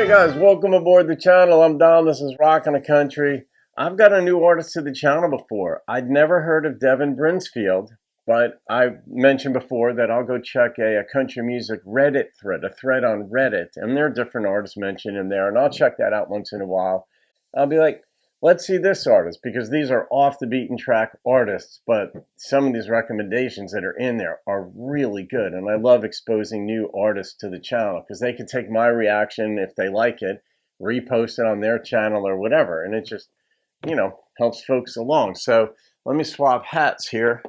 Hey guys, welcome aboard the channel. I'm Don. This is Rockin' the Country. I've got a new artist to the channel before. I'd never heard of Devyn Brinsfield, but I mentioned before that I'll go check a country music Reddit thread, a thread on Reddit, and there are different artists mentioned in there, and I'll check that out once in a while. I'll be like, let's see this artist, because these are off the beaten track artists, but some of these recommendations that are in there are really good. And I love exposing new artists to the channel because they can take my reaction if they like it, repost it on their channel or whatever. And it just, you know, helps folks along. So let me swap hats here.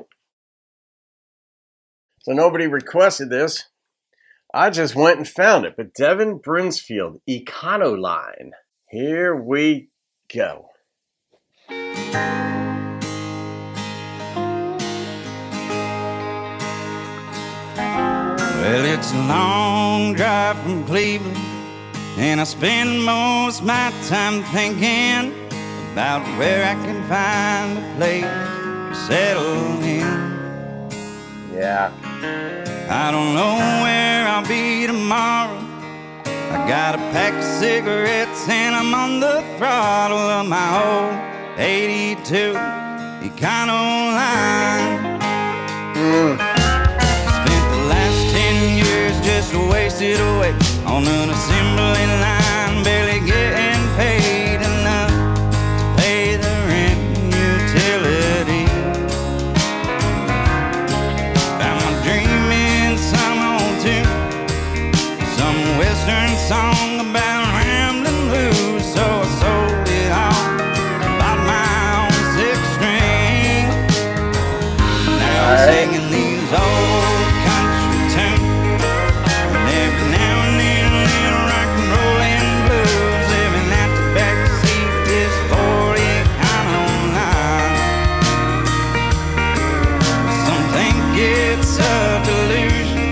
So nobody requested this. I just went and found it. But Devyn Brinsfield, Econoline. Here we go. Well, it's a long drive from Cleveland, and I spend most of my time thinking about where I can find a place to settle in. Yeah. I don't know where I'll be tomorrow. I got a pack of cigarettes and I'm on the throttle of my old 82 Econoline. Spent the last 10 years just wasted away on an assembly line, barely getting paid enough to pay the rent and utilities. Found my dream in some old tune, some western song about rambling blues, so I sold it all, bought my own six string. Now I'm singing these old country tunes, and every now and then a little rock and rollin' blues, living at the back seat of this 40 Econoline. Some think it's a delusion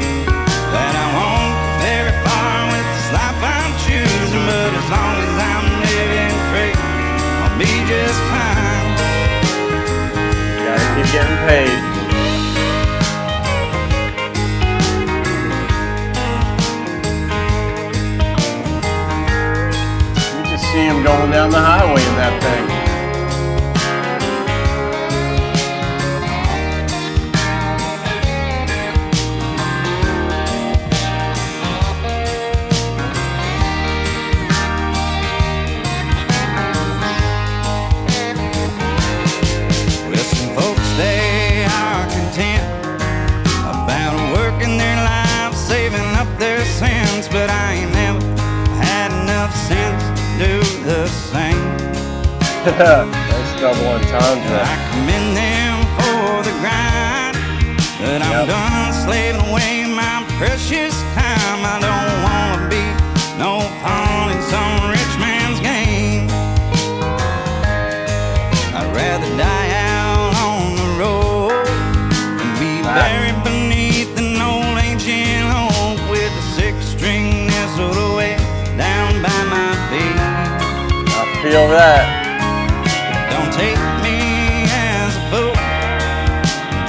that I won't go very far with this life I'm choosing, but as long as I'm living free, I'll be just fine. Gotta keep getting paid. You just see him going down the highway in that thing. Well, some folks, they are content about working their lives, saving up their cents, but I ain't never had enough sense to do the same. Nice double entendre. I commend them for the grind, but I'm done slaving away my precious time. I don't wanna be no pawn in some rich man's game. I'd rather die out on the road than be buried beneath an old ancient oak with a six-string nestled away down by my feet. I feel that. Don't take me as a fool,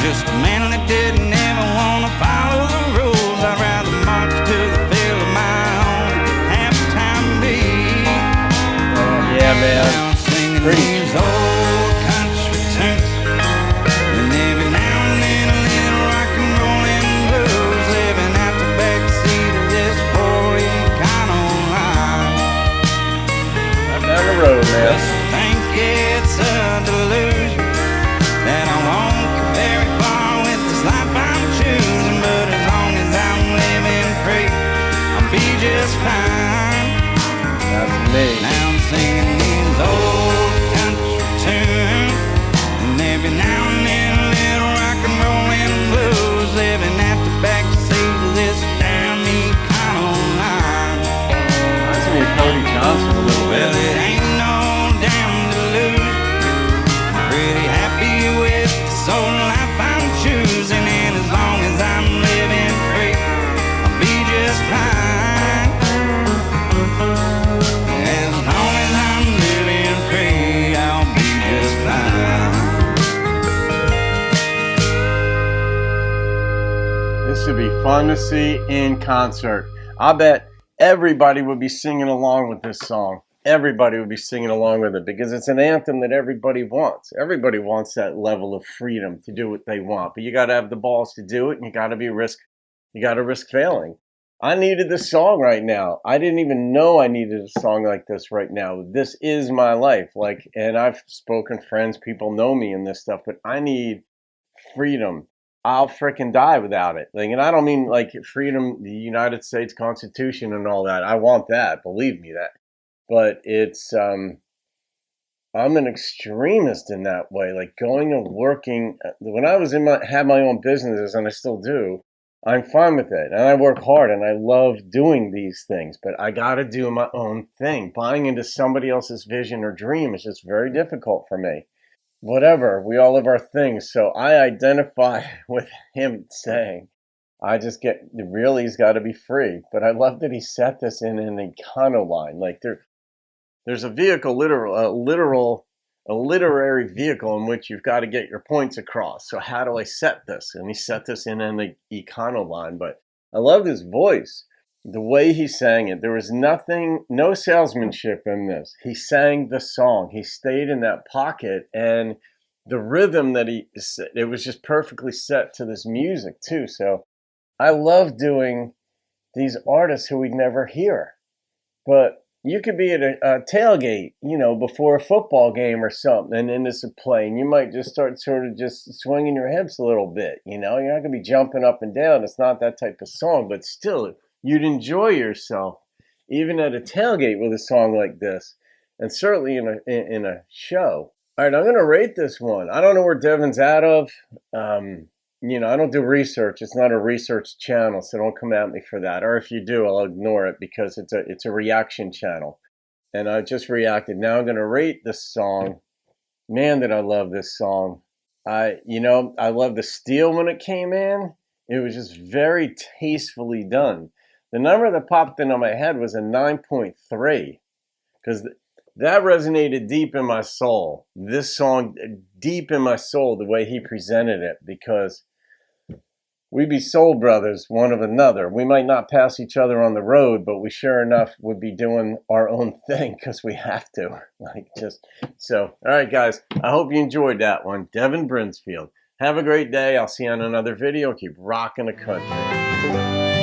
just a man that didn't ever want to follow the rules. I'd rather march to the feel of my own halftime beat. Yeah, man. Now I'm singing these old country tunes, and every now and then a little rock and rollin' blues, living at the back seat of this 40 Econoline. Right down the road, man. Just think it's a delusion that I won't go very far with this life I'm choosing, but as long as I'm living free, I'll be just fine. That's me. Now I'm singing these old country tunes, and every now and then a little rock and rollin' blues, living at the back seat of this damn Econoline. Reminds me of Cody Johnson a little Well, bit. it ain't no damn delusion. I'm pretty happy with this old life I'm choosing, and as long as I'm living free, I'll be just fine. As long as I'm living free, I'll be just fine. This should be fun to see in concert. I bet everybody would be singing along with this song. Everybody would be singing along with it because it's an anthem that everybody wants. Everybody wants that level of freedom to do what they want, but you got to have the balls to do it, and you got to risk failing. I needed this song right now. I didn't even know I needed a song like this right now. This is my life. Like, and I've spoken friends, people know me and this stuff, but I need freedom. I'll frickin' die without it. Like, and I don't mean like freedom, the United States Constitution and all that. I want that, believe me that. But it's I'm an extremist in that way. Like going and working. When I was had my own businesses, and I still do, I'm fine with it, and I work hard, and I love doing these things. But I got to do my own thing. Buying into somebody else's vision or dream is just very difficult for me. Whatever, we all have our things. So I identify with him saying, I just get, really, he's got to be free. But I love that he set this in an Econoline. Like there's a vehicle, a literary vehicle in which you've got to get your points across. So how do I set this? And he set this in an Econoline. But I loved his voice. The way he sang it, there was no salesmanship in this. He sang the song. He stayed in that pocket, and the rhythm that it was just perfectly set to this music too. So I love doing these artists who we'd never hear. But you could be at a tailgate, before a football game or something, and then it's a play, and you might just start sort of just swinging your hips a little bit. You're not going to be jumping up and down. It's not that type of song, but still, you'd enjoy yourself, even at a tailgate with a song like this, and certainly in a show. All right, I'm going to rate this one. I don't know where Devyn's out of. I don't do research. It's not a research channel, so don't come at me for that. Or if you do, I'll ignore it because it's a reaction channel. And I just reacted. Now I'm going to rate this song. Man, did I love this song. I love the steel when it came in. It was just very tastefully done. The number that popped into my head was a 9.3 because that resonated deep in my soul. This song, deep in my soul, the way he presented it, because we be soul brothers, one of another. We might not pass each other on the road, but we sure enough would be doing our own thing because we have to. All right, guys, I hope you enjoyed that one. Devyn Brinsfield. Have a great day. I'll see you on another video. Keep rocking the country.